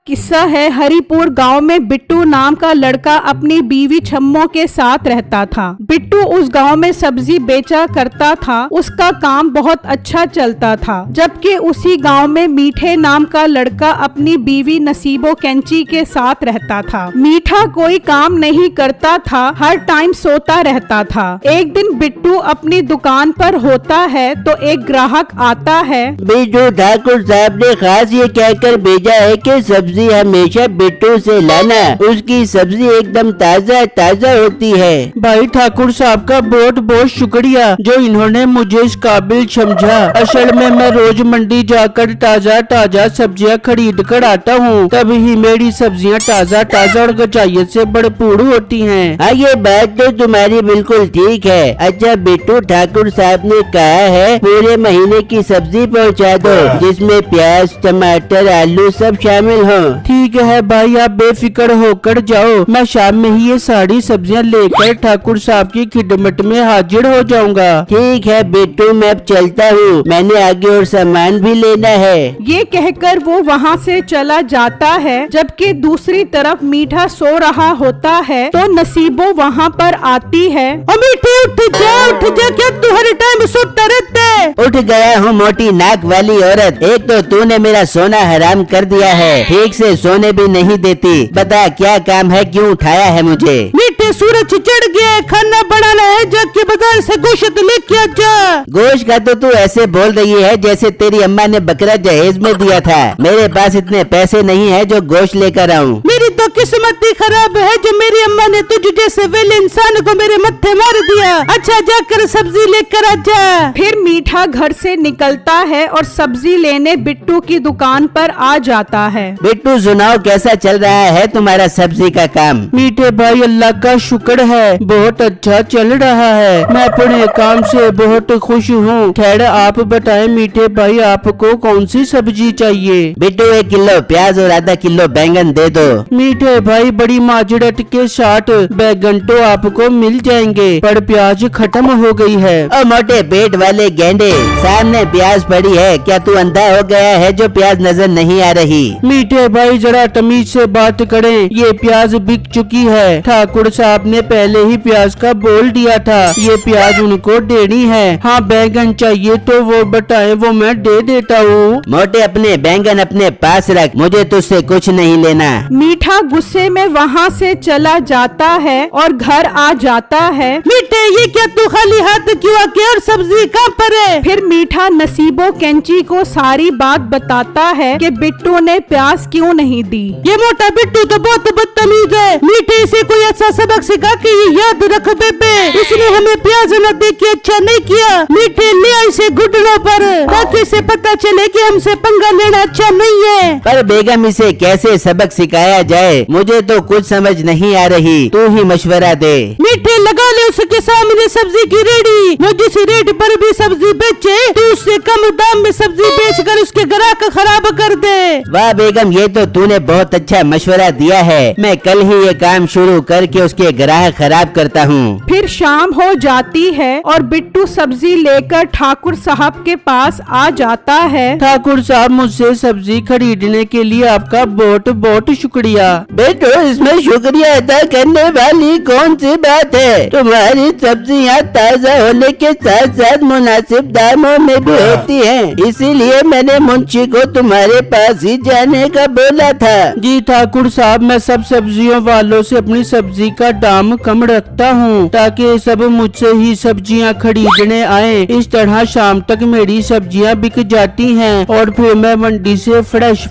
किस्सा है, हरिपुर गांव में बिट्टू नाम का लड़का अपनी बीवी छम्मो के साथ रहता था। बिट्टू उस गांव में सब्जी बेचा करता था। उसका काम बहुत अच्छा चलता था। जबकि उसी गांव में मीठे नाम का लड़का अपनी बीवी नसीबो कैंची के साथ रहता था। मीठा कोई काम नहीं करता था, हर टाइम सोता रहता था। एक दिन बिट्टू अपनी दुकान पर होता है तो एक ग्राहक आता है। बिट्टू ठाकुर साहब ने खास ये कहकर भेजा है कि सब्जी हमेशा बिट्टू से लाना, उसकी सब्जी एकदम ताज़ा ताज़ा होती है। भाई ठाकुर साहब का बहुत बहुत शुक्रिया जो इन्होंने मुझे इस काबिल समझा। असल में मैं रोज मंडी जाकर ताज़ा ताज़ा सब्जियां खरीद कर आता हूँ, तभी मेरी सब्जियां ताज़ा ताज़ा और गचाइयत से भरपूर होती हैं। हाँ, ये बात तो तुम्हारी बिल्कुल ठीक है। अच्छा, बिट्टू ठाकुर साहब ने कहा है पूरे महीने की सब्जी पहुँचा दो, जिसमें प्याज, टमाटर, आलू सब शामिल हो। ठीक है भाई, आप बेफिक्र होकर जाओ, मैं शाम में ही ये सारी सब्जियां लेकर ठाकुर साहब की खिदमत में हाजिर हो जाऊंगा। ठीक है बिट्टू, मैं अब चलता हूँ, मैंने आगे और सामान भी लेना है। ये कहकर वो वहाँ से चला जाता है। जबकि दूसरी तरफ मीठा सो रहा होता है तो नसीबो वहाँ पर आती है। मीठे उठ जा, क्या तू हर टाइम सोता रहता है? उठ गया हूँ मोटी नाक वाली औरत, एक तो तूने मेरा सोना हराम कर दिया है, ठीक से सोने भी नहीं देती। बता क्या काम है, क्यों उठाया है मुझे? मीठे सूरज चढ़ गया है, खाना बनाना है, जाके बाजार से गोश्त लेके आ जा। गोश्त का तो तू ऐसे बोल रही है जैसे तेरी अम्मा ने बकरा जहेज में दिया था। मेरे पास इतने पैसे नहीं है जो गोश्त लेकर आऊँ। मेरी तो किस्मत ही खराब है जो मेरी अम्मा ने तुझ जैसे वेले इंसान को मेरे मत्थे मार दिया। अच्छा, जाकर सब्जी लेकर आ जा। फिर मीठा घर से निकलता है और सब्जी लेने बिट्टू की दुकान पर आ जाता है। बिट्टू सुनाओ, कैसा चल रहा है तुम्हारा सब्जी का काम? मीठे भाई, अल्लाह का शुक्र है, बहुत अच्छा चल रहा है। मैं अपने काम से बहुत खुश हूँ। खैर आप बताएं मीठे भाई, आपको कौन सी सब्जी चाहिए? बिट्टू 1 किलो प्याज और आधा किलो बैंगन दे दो। मीठे भाई, बड़ी माजरत के साथ बैंगन तो आपको मिल जाएंगे, पर प्याज खत्म हो गई है। ओ मोटे पेट वाले गेंडे, सामने प्याज पड़ी है, क्या तू अंधा हो गया है जो प्याज नजर नहीं आ रही? मीठे भाई जरा तमीज से बात करें, ये प्याज बिक चुकी है। ठाकुर साहब ने पहले ही प्याज का बोल दिया था, ये प्याज उनको देनी है। हाँ, बैंगन चाहिए तो वो बताए, वो मैं दे देता हूँ। मोटे अपने बैंगन अपने पास रख, मुझे तुझसे कुछ नहीं लेना। मीठा गुस्से में वहाँ से चला जाता है और घर आ जाता है। मीठे, ये क्या तू खाली हाथ क्यों आके, और सब्जी कहाँ पर है? फिर मीठा नसीबो कैंची को सारी बात बताता है कि बिट्टू ने प्याज क्यों नहीं दी। ये मोटा बिट्टू तो बहुत बदतमीज है। मीठे से कोई अच्छा सबक सिखा के ये याद रख बेबे, इसने हमें प्याज न दे के अच्छा नहीं किया। मीठे ले इसे घुटनों पर, ताकि इसे पता चले कि हमसे पंगा लेना अच्छा नहीं है। पर बेगम, इसे कैसे सबक सिखाया जाए, मुझे तो कुछ समझ नहीं आ रही, तू ही मशवरा दे। मीठे, लगा ले उसके सामने सब्जी की रेडी, वो जिस रेट पर भी सब्जी बेचे तू उससे कम दाम में सब्जी बेचकर उसके ग्राहक खराब कर दे। वाह बेगम, ये तो तूने बहुत अच्छा मशवरा दिया है। मैं कल ही ये काम शुरू करके उसके ग्राहक खराब करता हूँ। फिर शाम हो जाती है और बिट्टू सब्जी लेकर ठाकुर साहब के पास आ जाता है। ठाकुर साहब, मुझसे सब्जी खरीदने के लिए आपका बहुत बहुत शुक्रिया। बेटो, इसमें शुक्रिया अदा करने वाली कौन सी बात है? तुम्हारी सब्जियाँ ताज़ा होने के साथ साथ मुनासिब दामों में भी होती हैं, इसीलिए मैंने मुंशी को तुम्हारे पास ही जाने का बोला था। जी ठाकुर साहब, मैं सब सब्जियों वालों से अपनी सब्जी का दाम कम रखता हूँ, ताकि सब मुझसे ही सब्जियाँ खरीदने आए। इस तरह शाम तक मेरी सब्जियाँ बिक जाती हैं और फिर मैं मंडी से फ्रेश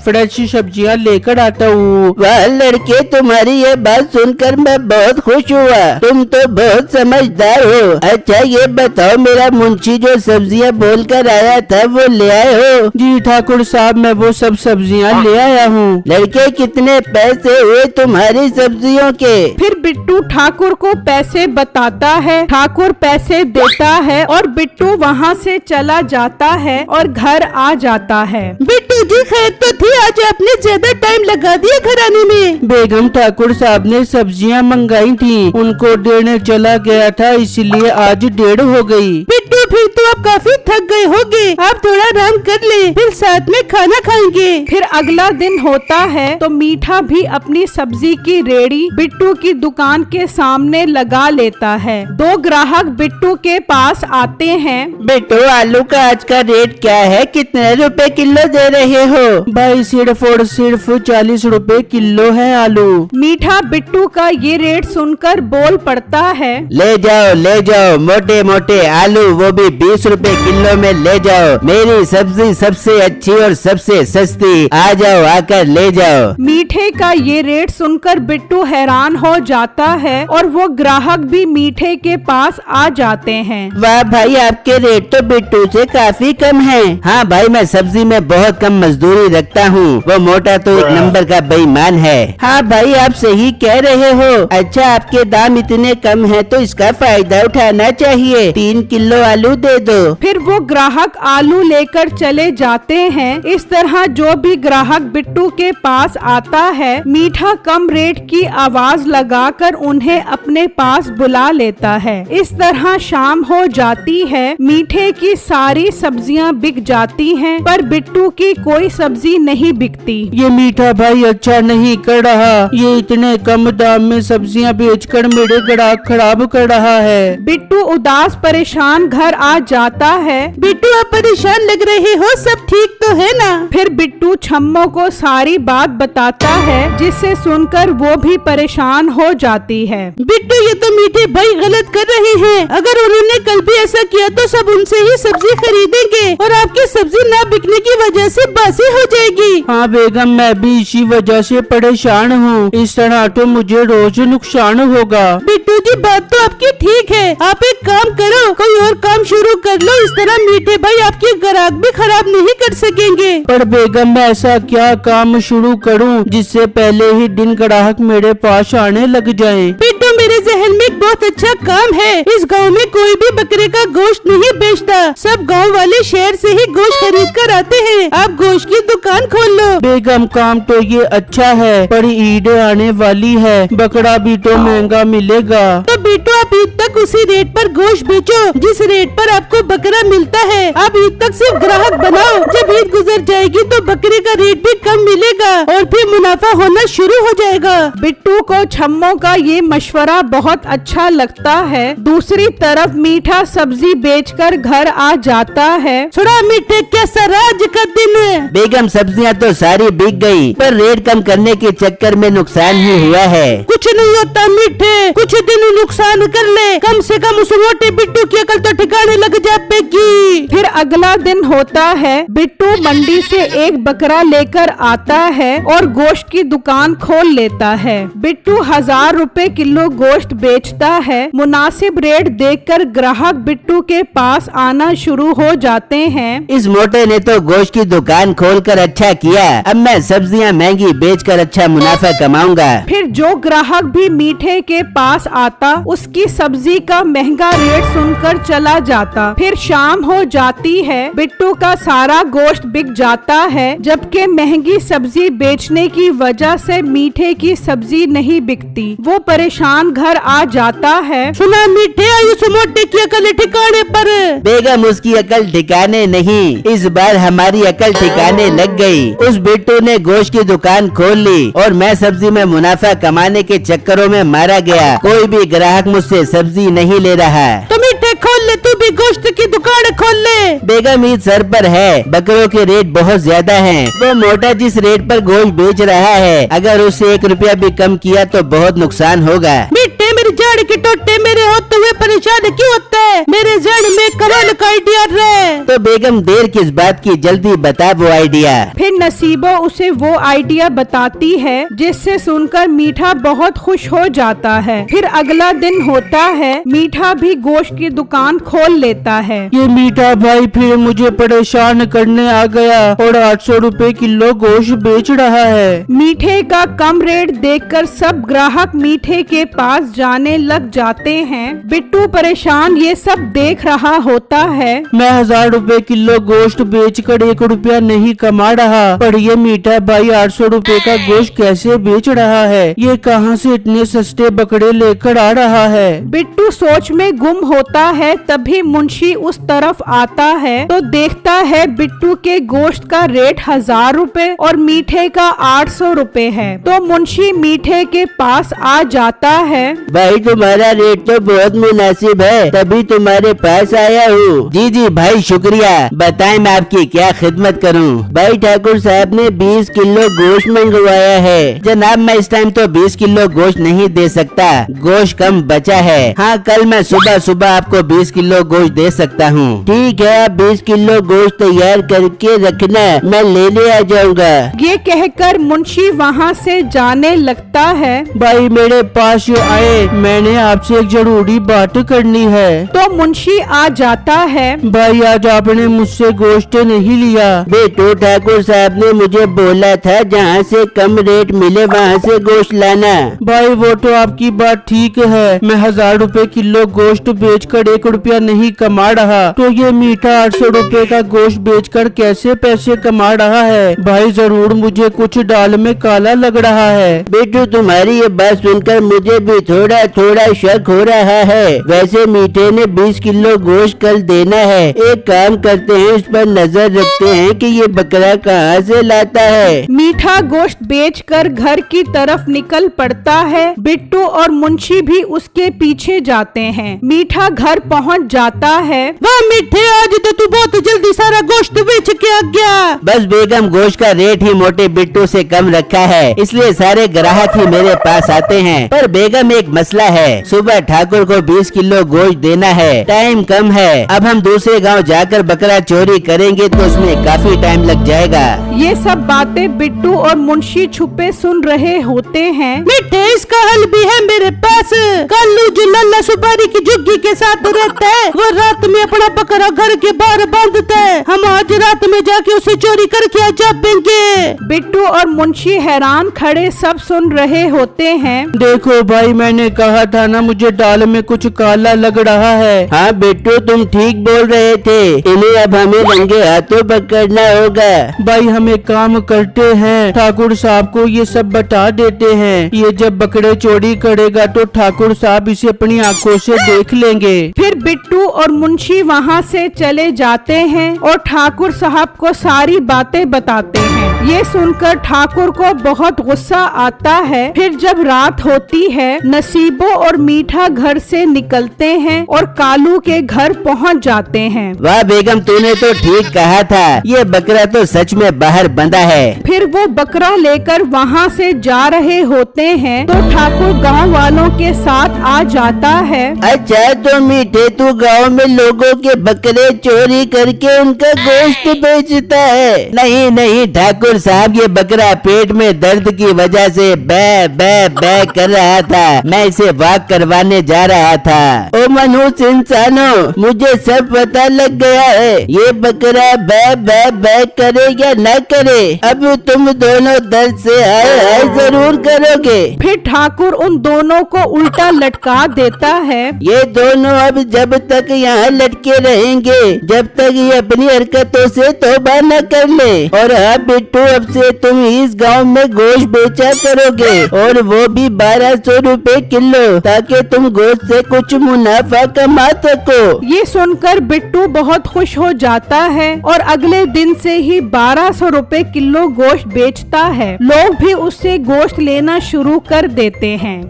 सब्जियाँ लेकर आता हूँ। वाह लड़के, तुम्हारी ये बात सुनकर मैं बहुत खुश हुआ, तुम तो बहुत समझदार हो। अच्छा ये बताओ, मेरा मुंशी जो सब्जियाँ बोल कर आया था वो ले आए हो? जी ठाकुर साहब, मैं वो सब सब्जियाँ ले आया हूँ। लड़के, कितने पैसे हुए तुम्हारी सब्जियों के? फिर बिट्टू ठाकुर को पैसे बताता है। ठाकुर पैसे देता है और बिट्टू वहाँ से चला जाता है और घर आ जाता है। बिट्टू जी, खैर तो थी, आज आपने ज्यादा टाइम लगा दिया घर आने में। बेगम, ठाकुर साहब ने सब्जियाँ मंगाई थी, उनको देने चला गया था, इसलिए आज देर हो गई। बिट्टू, फिर तो आप काफी थक गए होंगे, आप थोड़ा आराम कर ले, फिर साथ में खाना खाएंगे। फिर अगला दिन होता है तो मीठा भी अपनी सब्जी की रेड़ी बिट्टू की दुकान के सामने लगा लेता है। 2 ग्राहक बिट्टू के पास आते हैं। बिट्टू, आलू का आज का रेट क्या है? कितने रुपए किलो दे रहे हो? भाई सिर्फ और सिर्फ 40 रुपए किलो है आलू। मीठा बिट्टू का ये रेट सुनकर बोल पड़ता है, ले जाओ मोटे मोटे आलू, वो भी 20 रुपए किलो में ले जाओ। मेरी सब्जी सबसे अच्छी और सबसे सस्ती, आ जाओ, आकर ले जाओ। मीठे का ये रेट सुनकर बिट्टू हैरान हो जाता है और वो ग्राहक भी मीठे के पास आ जाते हैं। वाह भाई, आपके रेट तो बिट्टू से काफी कम है। हाँ भाई, मैं सब्जी में बहुत कम मजदूरी रखता हूँ, वो मोटा तो एक नंबर का बेईमान है। हाँ भाई, आप सही कह रहे हो। अच्छा, आपके दाम इतने कम है तो इसका फायदा उठाना चाहिए। 3 किलो आलू दे दो। फिर वो ग्राहक आलू लेकर चले जाते हैं। इस तरह जो भी ग्राहक बिट्टू के पास आता है, मीठा कम रेट की आवाज लगाकर उन्हें अपने पास बुला लेता है। इस तरह शाम हो जाती है। मीठे की सारी सब्जियां बिक जाती हैं, पर बिट्टू की कोई सब्जी नहीं बिकती। ये मीठा भाई अच्छा नहीं कर रहा, ये इतने कम दाम में सब्जियां बेचकर मेरे ग्राहक खराब कर रहा है। बिट्टू उदास परेशान घर आ जाता है। बिट्टू, आप परेशान लग रहे हो, सब ठीक तो है ना? फिर बिट्टू छम्मो को सारी बात बताता है, जिससे सुनकर वो भी परेशान हो जाती है। बिट्टू, ये तो मीठे भाई गलत कर रहे हैं। अगर उन्होंने कल भी ऐसा किया तो सब उनसे ही सब्जी खरीदेंगे और आपकी सब्जी ना बिकने की वजह से बासी हो जाएगी। हाँ बेगम, मैं भी इसी वजह से परेशान हूँ। इस तरह तो मुझे रोज नुकसान होगा। बिट्टू जी, बात तो आपकी ठीक है। आप एक काम करो, कोई और काम शुरू कर लो। इस तरह मीठे भाई आपके ग्राहक भी खराब नहीं कर सकेंगे। पर बेगम, मैं ऐसा क्या काम शुरू करूँ जिससे पहले ही दिन ग्राहक मेरे पास आने लग जाएं? बिट्टू, मेरे जहन में एक बहुत अच्छा काम है। इस गांव में कोई भी बकरे का गोश्त नहीं बेचता। सब गांव वाले शहर से ही गोश्त खरीद कर आते हैं। आप गोश्त की दुकान खोल लो। बेगम, काम तो ये अच्छा है, पर ईद आने वाली है, बकरा भी तो महंगा मिलेगा। तो बिट्टू, आप ईद तक उसी रेट पर गोश्त बेचो जिस रेट पर आपको बकरा मिलता है। आप ईद तक सिर्फ ग्राहक बनाओ। जब ईद गुजर जाएगी तो बकरे का रेट भी कम मिलेगा और फिर मुनाफा होना शुरू हो जाएगा। बिट्टू को छम्मो का ये मशवरा बहुत अच्छा लगता है। दूसरी तरफ मीठा सब्जी बेचकर घर आ जाता है। थोड़ा मीठे, कैसा राज का दिन है? बेगम, सब्जियां तो सारी बिक गई, पर रेट कम करने के चक्कर में नुकसान ही हुआ है। कुछ नहीं होता मीठे, कुछ दिन नुकसान कर ले, कम से कम उस मोटे बिट्टू की अकल तो ठिकाने लग जाएगी। फिर अगला दिन होता है। बिट्टू मंडी से एक बकरा लेकर आता है और गोश्त की दुकान खोल लेता है। बिट्टू 1000 रुपए किलो गोश्त बेचता है। मुनासिब रेट देखकर ग्राहक बिट्टू के पास आना शुरू हो जाते हैं। इस मोटे ने तो गोश्त की दुकान खोलकर अच्छा किया। अब मैं सब्जियां महंगी बेचकर अच्छा मुनाफा कमाऊंगा। फिर जो ग्राहक भी मीठे के पास आता, उसकी सब्जी का महंगा रेट सुनकर चला जाता। फिर शाम हो जाती है। बिट्टू का सारा गोश्त बिक जाता है, जबकि महंगी सब्जी बेचने की वजह से मीठे की सब्जी नहीं बिकती। वो परेशान घर आ जाता है। सुना मीठे, आई उस मोटे की अकल ठिकाने पर। बेगम, उसकी अकल ठिकाने नहीं, इस बार हमारी अकल ठिकाने लग गई। उस बिट्टू ने गोश्त की दुकान खोल ली और मैं सब्जी में मुनाफा कमाने के चक्करों में मारा गया। कोई भी ग्राहक मुझसे सब्जी नहीं ले रहा। तो मीठे, खोल ले तू भी गोश्त की दुकान खोल ले। बेगम, ईद सर पर है, बकरों के रेट बहुत ज्यादा हैं। वो मोटा जिस रेट पर गोश्त बेच रहा है, अगर उससे 1 रुपया भी कम किया तो बहुत नुकसान होगा। मीठे, मेरी जड़ के टोटे मेरे होते हुए परेशान क्यों होता है? मेरे जड़ में कमाल का आइडिया है। तो बेगम, देर किस बात की, जल्दी बता वो आइडिया। फिर नसीबो उसे वो आइडिया बताती है, जिससे सुनकर मीठा बहुत खुश हो जाता है। फिर अगला दिन होता है। मीठा भी गोश्त की दुकान खोल लेता है। ये मीठा भाई फिर मुझे परेशान करने आ गया और 800 रुपए किलो गोश्त बेच रहा है। मीठे का कम रेट देखकर सब ग्राहक मीठे के पास जाने लग जाते हैं। बिट्टू परेशान ये सब देख रहा होता है। मैं 1000 रुपए किलो गोश्त बेचकर 1 रुपया नहीं कमा रहा, पर ये मीठा भाई 800 रुपए का गोश्त कैसे बेच रहा है? ये कहाँ से इतने सस्ते बकरे लेकर आ रहा है? बिट्टू सोच में गुम होता है। तभी मुंशी उस तरफ आता है तो देखता है बिट्टू के गोश्त का रेट 1000 रुपए और मीठे का 800 रुपए है। तो मुंशी मीठे के पास आ जाता है। भाई तुम्हारा रेट तो बहुत मुनासिब है, तभी तुम्हारे पास आया हूँ। जी जी भाई शुक्रिया। बताएं मैं आपकी क्या खिदमत करूँ? भाई ठाकुर साहब ने 20 किलो गोश्त मंगवाया है। जनाब मैं इस टाइम तो 20 किलो गोश्त नहीं दे सकता, गोश्त कम बचा है। हाँ कल मैं सुबह सुबह आपको 20 किलो गोश्त दे सकता हूँ। ठीक है, आप 20 किलो गोश्त तैयार करके रखना, मैं लेने आ जाऊँगा। ये कहकर मुंशी वहाँ से जाने लगता है। भाई मेरे पास जो आए, मैंने आपसे एक जरूरी बात करनी है। तो मुंशी आ जाता है। भाई आज आपने मुझसे गोश्त नहीं लिया। बेटो ठाकुर साहब ने मुझे बोला था जहाँ से कम रेट मिले वहाँ से गोश्त लाना। भाई वो तो आपकी बात ठीक है, मैं 1000 रुपए किलो गोश्त बेचकर 1 रुपया नहीं कमा रहा, तो ये मीठा 800 रुपए का गोश्त बेचकर कैसे पैसे कमा रहा है? भाई जरूर मुझे कुछ दाल में काला लग रहा है। बेटू तुम्हारी ये बात सुनकर मुझे भी थोड़ा थोड़ा शक हो रहा है। वैसे मीठे ने 20 किलो गोश्त कल देना है। एक काम करते हैं, उस पर नजर रखते हैं कि ये बकरा कहाँ से लाता है। मीठा गोश्त बेचकर घर की तरफ निकल पड़ता है। बिट्टू और मुंशी भी उसके पीछे जाते हैं। मीठा घर पहुंच जाता है। वाह मीठे, आज तो तू बहुत जल्दी सारा गोश्त बेच के आ गया। बस बेगम गोश्त का रेट ही मोटे बिट्टू से कम रखा है, इसलिए सारे ग्राहक ही मेरे पास आते हैं। पर बेगम एक मसला है, सुबह ठाकुर को 20 किलो गोश्त देना है, टाइम कम है। अब हम दूसरे गांव जाकर बकरा चोरी करेंगे तो उसमें काफी टाइम लग जाएगा। ये सब बातें बिट्टू और मुंशी छुपे सुन रहे होते हैं। मीठे इसका हल भी है मेरे पास। कालू जो लल्ला सुपारी की झुग्गी के साथ रहता है, वो रात में अपना बकरा घर के बाहर बांधता है। हम आज रात में जाके उसे चोरी करके आ जाएंगे। बिट्टू और मुंशी हैरान खड़े सब सुन रहे होते हैं। देखो भाई मैंने कहा था ना, मुझे दाल में कुछ काला लग रहा है। हाँ बिट्टू तुम ठीक बोल रहे थे, इन्हें अब हमें रंगे हाथों पकड़ना होगा। भाई हम एक काम करते हैं, ठाकुर साहब को ये सब बता देते हैं। ये जब बकरे चोरी करेगा तो ठाकुर साहब इसे अपनी आंखों से देख लेंगे। फिर बिट्टू और मुंशी वहाँ से चले जाते हैं और ठाकुर साहब को सारी बातें बताते हैं। ये सुनकर ठाकुर को बहुत गुस्सा आता है। फिर जब रात होती है, नसीबो और मीठा घर से निकलते हैं और कालू के घर पहुँच जाते हैं। वाह बेगम तूने तो ठीक कहा था, ये बकरा तो सच में बाहर बंधा है। फिर वो बकरा लेकर वहाँ से जा रहे होते हैं तो ठाकुर गांव वालों के साथ आ जाता है। अच्छा तो मीठे तू गांव में लोगों के बकरे चोरी करके उनका गोश्त बेचता है? नहीं नहीं ठाकुर साहब, ये बकरा पेट में दर्द की वजह से बै बै बै कर रहा था, मैं इसे वॉक करवाने जा रहा था। ओ मनुष्य इंसानों, मुझे सब पता लग गया है, ये बकरा बै बै बै करे या न करे, अब तुम दोनों दर्द से हाय जरूर करोगे। फिर ठाकुर उन दोनों को उल्टा लटका देता है। ये दोनों अब जब तक यहाँ लटके रहेंगे, जब तक ये अपनी हरकतों से तौबा न कर ले। और हाँ बिट्टू, अब से तुम इस गांव में गोश्त बेचा करोगे, और वो भी 1200 रुपए किलो, ताकि तुम गोश्त से कुछ मुनाफा कमा सको। ये सुनकर बिट्टू बहुत खुश हो जाता है और अगले दिन से ही 1200 रुपए किलो गोश्त बेचता है। लोग भी उससे गोश्त लेना शुरू कर देते हैं।